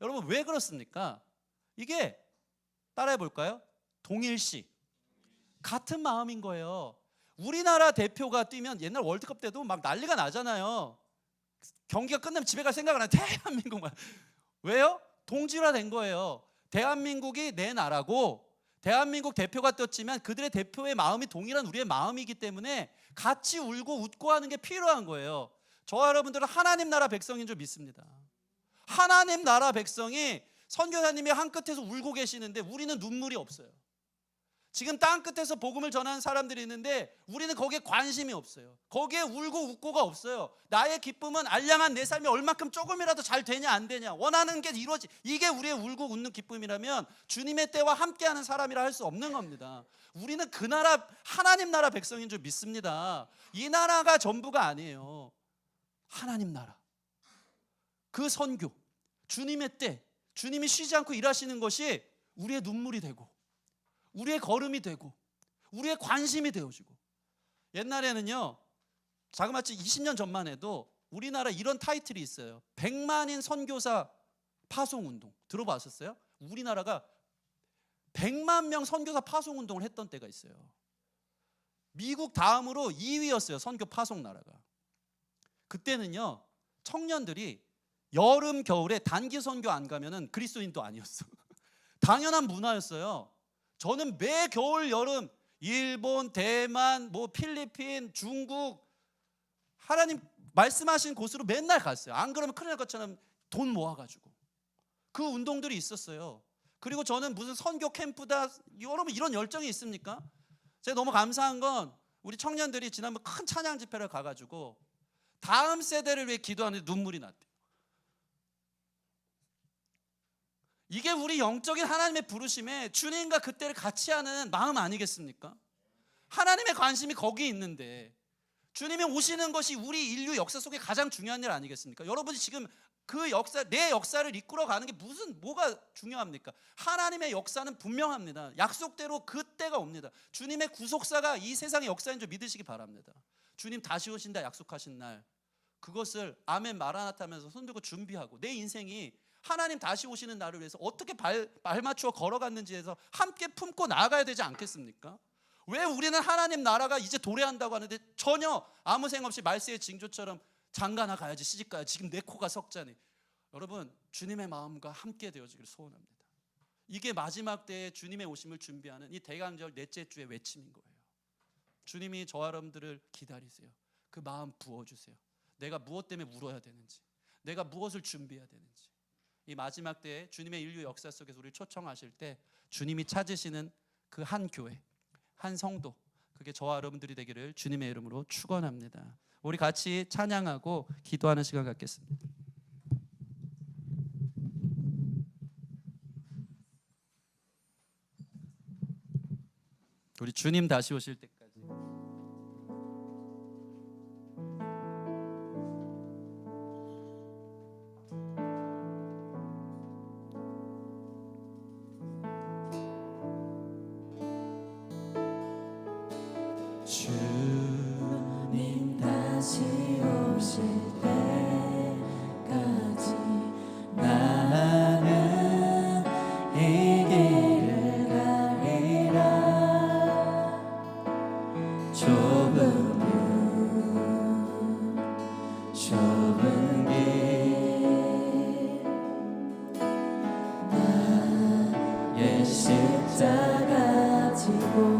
여러분, 왜 그렇습니까? 이게 따라해 볼까요? 동일시 같은 마음인 거예요. 우리나라 대표가 뛰면 옛날 월드컵 때도 막 난리가 나잖아요. 경기가 끝나면 집에 갈 생각을 안 해요. 대한민국만. 왜요? 동질화된 거예요. 대한민국이 내 나라고 대한민국 대표가 떴지만 그들의 대표의 마음이 동일한 우리의 마음이기 때문에 같이 울고 웃고 하는 게 필요한 거예요. 저와 여러분들은 하나님 나라 백성인 줄 믿습니다. 하나님 나라 백성이 선교사님이 한 끝에서 울고 계시는데 우리는 눈물이 없어요. 지금 땅 끝에서 복음을 전하는 사람들이 있는데 우리는 거기에 관심이 없어요. 거기에 울고 웃고가 없어요. 나의 기쁨은 알량한 내 삶이 얼마큼 조금이라도 잘 되냐 안 되냐 원하는 게 이루어지 이게 우리의 울고 웃는 기쁨이라면 주님의 때와 함께하는 사람이라 할 수 없는 겁니다. 우리는 그 나라 하나님 나라 백성인 줄 믿습니다. 이 나라가 전부가 아니에요. 하나님 나라 그 선교 주님의 때 주님이 쉬지 않고 일하시는 것이 우리의 눈물이 되고 우리의 걸음이 되고 우리의 관심이 되어지고 옛날에는요 자그마치 20년 전만 해도 우리나라 이런 타이틀이 있어요. 100만인 선교사 파송운동 들어봤었어요? 우리나라가 100만 명 선교사 파송운동을 했던 때가 있어요. 미국 다음으로 2위였어요. 선교 파송 나라가. 그때는요 청년들이 여름 겨울에 단기 선교 안 가면은 그리스도인도 아니었어. 당연한 문화였어요. 저는 매 겨울 여름 일본, 대만, 필리핀, 중국 하나님 말씀하신 곳으로 맨날 갔어요. 안 그러면 큰일 날 것처럼 돈 모아가지고 그 운동들이 있었어요. 그리고 저는 무슨 선교 캠프다 여러분 이런 열정이 있습니까? 제가 너무 감사한 건 우리 청년들이 지난번 큰 찬양 집회를 가가지고 다음 세대를 위해 기도하는데 눈물이 났대요. 이게 우리 영적인 하나님의 부르심에 주님과 그때를 같이 하는 마음 아니겠습니까? 하나님의 관심이 거기 있는데 주님이 오시는 것이 우리 인류 역사 속에 가장 중요한 일 아니겠습니까? 여러분이 지금 그 역사, 내 역사를 이끌어가는 게 뭐가 중요합니까? 하나님의 역사는 분명합니다. 약속대로 그 때가 옵니다. 주님의 구속사가 이 세상의 역사인 줄 믿으시기 바랍니다. 주님 다시 오신다 약속하신 날, 그것을 아멘 마라나타 하면서 손들고 준비하고, 내 인생이 하나님 다시 오시는 날을 위해서 어떻게 발맞추어 걸어갔는지에서 함께 품고 나아가야 되지 않겠습니까? 왜 우리는 하나님 나라가 이제 도래한다고 하는데 전혀 아무 생각 없이 말세의 징조처럼 장가나 가야지, 시집 가야지, 지금 내 코가 석자니. 여러분, 주님의 마음과 함께 되어지기를 소원합니다. 이게 마지막 때에 주님의 오심을 준비하는 이 대강절 넷째 주의 외침인 거예요. 주님이 저와 여러분들을 기다리세요. 그 마음 부어주세요. 내가 무엇 때문에 울어야 되는지, 내가 무엇을 준비해야 되는지. 이 마지막 때에 주님의 인류 역사 속에서 우리를 초청하실 때 주님이 찾으시는 그 한 교회, 한 성도, 그게 저와 여러분들이 되기를 주님의 이름으로 축원합니다. 우리 같이 찬양하고 기도하는 시간 갖겠습니다. 우리 주님 다시 오실 때까지 주님 다시 오실 때까지 나는 이 길을 가리라. 좁은 길 나의 십자가 지고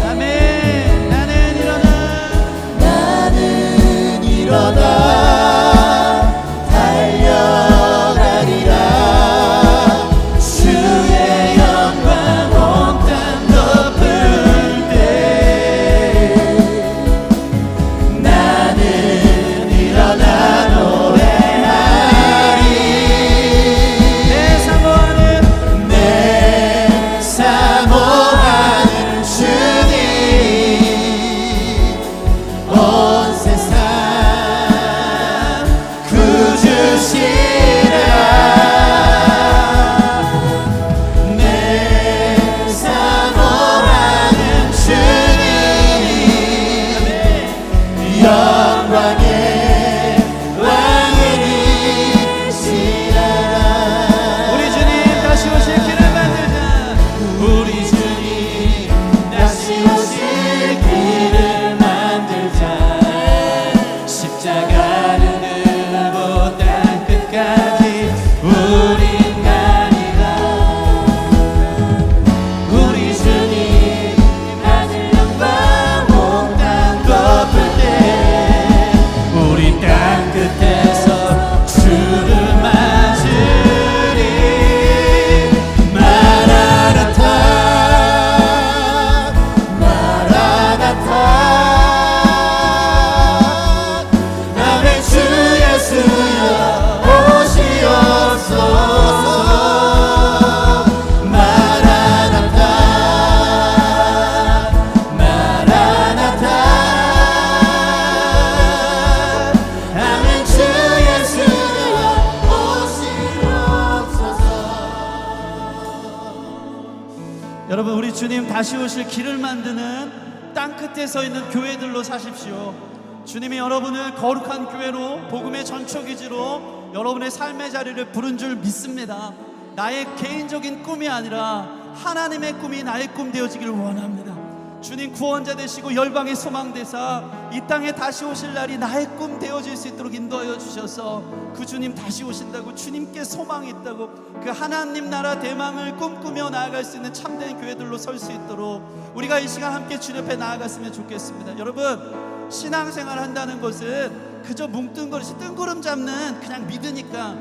아멘. 주님 다시 오실 길을 만드는 땅끝에 서 있는 교회들로 사십시오. 주님이 여러분을 거룩한 교회로, 복음의 전초기지로 여러분의 삶의 자리를 부른 줄 믿습니다. 나의 개인적인 꿈이 아니라 하나님의 꿈이 나의 꿈 되어지기를 원합니다. 주님 구원자 되시고 열방의 소망 되사 이 땅에 다시 오실 날이 나의 꿈 되어질 수 있도록 인도하여 주셔서 그 주님 다시 오신다고, 주님께 소망이 있다고, 그 하나님 나라 대망을 꿈꾸며 나아갈 수 있는 참된 교회들로 설 수 있도록 우리가 이 시간 함께 주님 앞에 나아갔으면 좋겠습니다. 여러분, 신앙생활 한다는 것은 그저 뭉뚱그릇이 뜬구름 잡는 그냥 믿으니까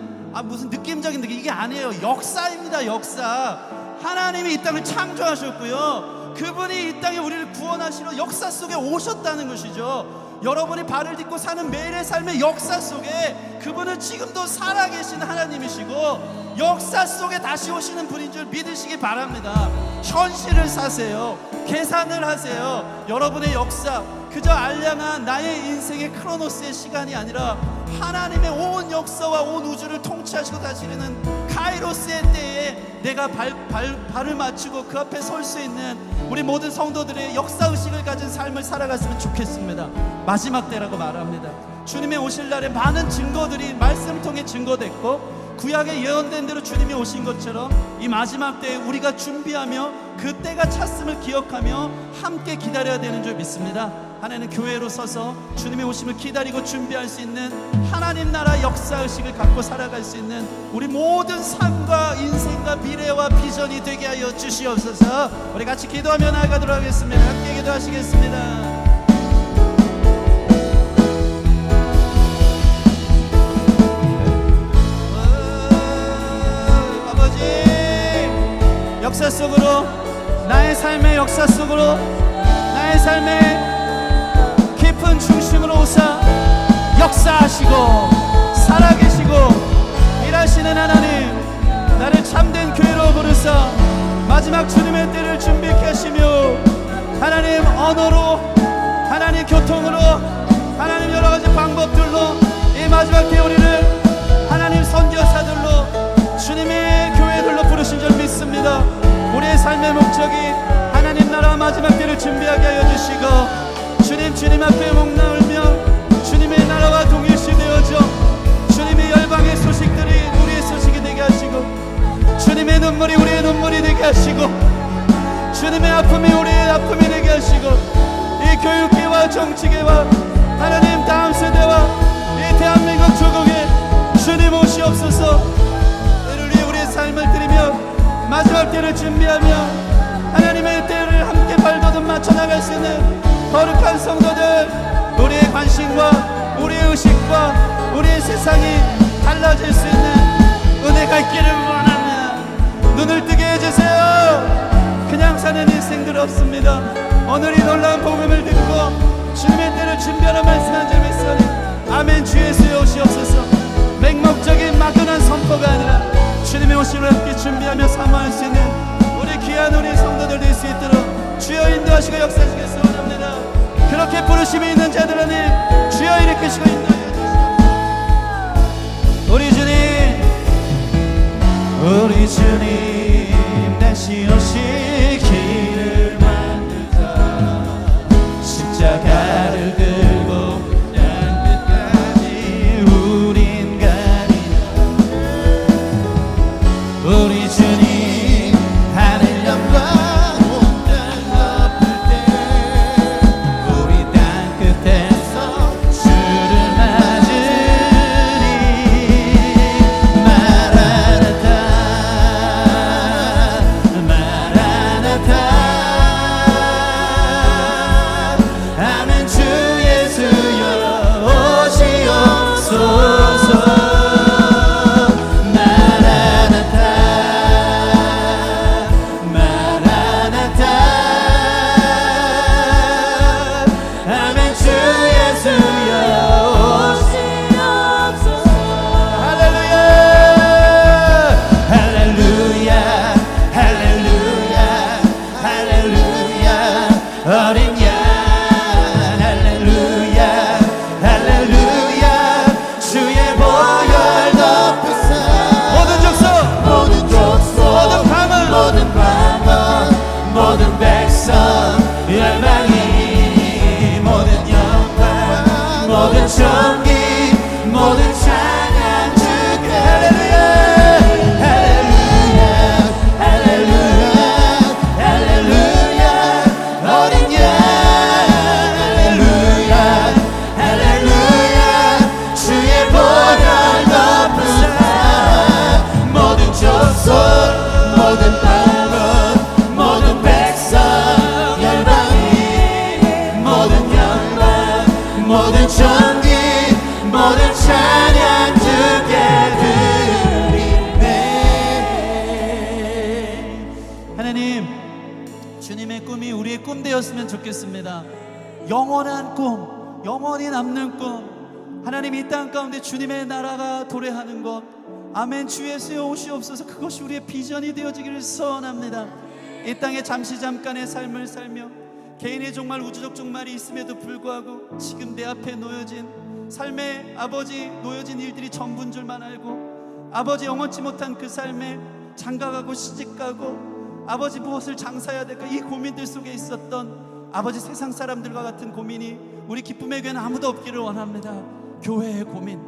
무슨 느낌적인 느낌, 이게 아니에요. 역사입니다. 역사. 하나님이 이 땅을 창조하셨고요, 그분이 이 땅에 우리를 구원하시러 역사 속에 오셨다는 것이죠. 여러분이 발을 딛고 사는 매일의 삶의 역사 속에 그분은 지금도 살아계신 하나님이시고 역사 속에 다시 오시는 분인 줄 믿으시기 바랍니다. 현실을 사세요. 계산을 하세요. 여러분의 역사 그저 알량한 나의 인생의 크로노스의 시간이 아니라 하나님의 온 역사와 온 우주를 통치하시고 다스리는 카이로스의 때에 내가 발을 맞추고 그 앞에 설 수 있는 우리 모든 성도들의 역사의식을 가진 삶을 살아갔으면 좋겠습니다. 마지막 때라고 말합니다. 주님의 오실 날에 많은 증거들이 말씀을 통해 증거됐고 구약에 예언된 대로 주님이 오신 것처럼 이 마지막 때에 우리가 준비하며 그 때가 찼음을 기억하며 함께 기다려야 되는 줄 믿습니다. 하나님은 교회로 서서 주님의 오심을 기다리고 준비할 수 있는 하나님 나라 역사의식을 갖고 살아갈 수 있는 우리 모든 삶과 인생과 미래와 비전이 되게 하여 주시옵소서. 우리 같이 기도하며 나아가도록 하겠습니다. 함께 기도하시겠습니다. 역사 속으로, 나의 삶의 역사 속으로, 나의 삶의 깊은 중심으로 오사 역사하시고 살아계시고 일하시는 하나님, 나를 참된 교회로 부르사 마지막 주님의 때를 준비케 하시며 하나님 언어로, 하나님 교통으로, 하나님 여러가지 방법들로 이 마지막 때 우리를 하나님 선교사들로 주님의 교회들로 부르신 줄 믿습니다. 우리의 삶의 목적이 하나님 나라 마지막 때를 준비하게 하여 주시고 주님 앞에 목나올며 주님의 나라와 동일시 되어져 주님의 열방의 소식들이 우리의 소식이 되게 하시고 주님의 눈물이 우리의 눈물이 되게 하시고 주님의 아픔이 우리의 아픔이 되게 하시고 이 교육계와 정치계와 하나님 다음 세대와 이 대한민국 조국에 주님 오시옵소서. 때를 위해 우리의 삶을 드리며 마지막 때를 준비하며 하나님의 때를 함께 발돋움 맞춰 나갈 수 있는 거룩한 성도들, 우리의 관심과 우리의 의식과 우리의 세상이 달라질 수 있는 은혜가 있기를 원합니다. 눈을 뜨게 해주세요. 그냥 사는 인생들 없습니다. 오늘 이 놀라운 복음을 듣고 주님의 때를 준비하라 말씀한 줄 믿으니 아멘. 주 예수의 오시옵소서. 맹목적인 막연한 선포가 아니라 주님의 오심을 함께 준비하며 사모할 수 있는 우리 귀한 우리 성도들 될 수 있도록 주여 인도하시고 역사하시겠소 원합니다. 그렇게 부르심이 있는 자들은 주여 일으키시고 인도하여 주시옵소서. 우리 주님 다시 오실 길을 만들자 십자가를 들고 땅 끝까지 우린 가리라. 우리 주님 하늘 영광 모든 배 백성 열방이 모든 영광 모든 존귀 모든 찬양 주께 할렐루야 할렐루야 할렐루야 할렐루야 어린 양 할렐루야 할렐루야 주의 보혈 덮은 산 모든 족속 모든 방언 모든 백성 열방이 모든 영광 모든 존귀 모든 찬양 주께 드리네. 하나님, 주님의 꿈이 우리의 꿈 되었으면 좋겠습니다. 영원한 꿈, 영원히 남는 꿈. 하나님, 이 땅 가운데 주님의 나라가 도래하는 것, 아멘. 주 예수여 오시옵소서. 그것이 우리의 비전이 되어지기를 소원합니다. 이 땅에 잠깐의 삶을 살며 개인의 종말, 우주적 종말이 있음에도 불구하고 지금 내 앞에 놓여진 삶에 아버지 놓여진 일들이 전부인 줄만 알고, 아버지 영원치 못한 그 삶에 장가가고 시집가고 아버지 무엇을 장사해야 될까, 이 고민들 속에 있었던 아버지 세상 사람들과 같은 고민이 우리 기쁨의 교회는 아무도 없기를 원합니다. 교회의 고민,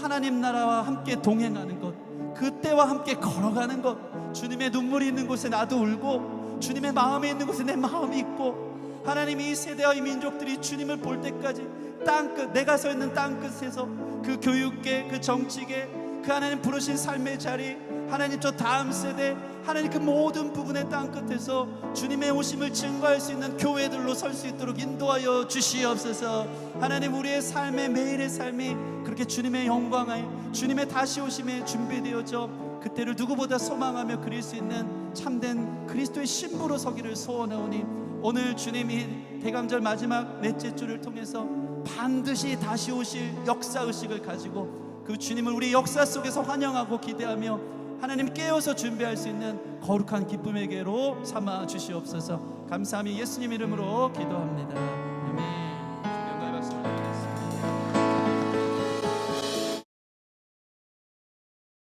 하나님 나라와 함께 동행하는 것, 그때와 함께 걸어가는 것, 주님의 눈물이 있는 곳에 나도 울고 주님의 마음이 있는 곳에 내 마음이 있고, 하나님 이 세대와 이 민족들이 주님을 볼 때까지 땅끝, 내가 서 있는 땅끝에서 그 교육계, 그 정치계, 그 하나님 부르신 삶의 자리, 하나님 저 다음 세대, 하나님 그 모든 부분의 땅끝에서 주님의 오심을 증거할 수 있는 교회들로 설 수 있도록 인도하여 주시옵소서. 하나님, 우리의 삶의 매일의 삶이 그렇게 주님의 영광에, 주님의 다시 오심에 준비되어져 그때를 누구보다 소망하며 그릴 수 있는 참된 그리스도의 신부로 서기를 소원하오니, 오늘 주님이 대강절 마지막 넷째 주를 통해서 반드시 다시 오실 역사의식을 가지고 그 주님을 우리 역사 속에서 환영하고 기대하며 하나님 깨어서 준비할 수 있는 거룩한 기쁨의 계로 삼아 주시옵소서. 감사함이 예수님 이름으로 기도합니다.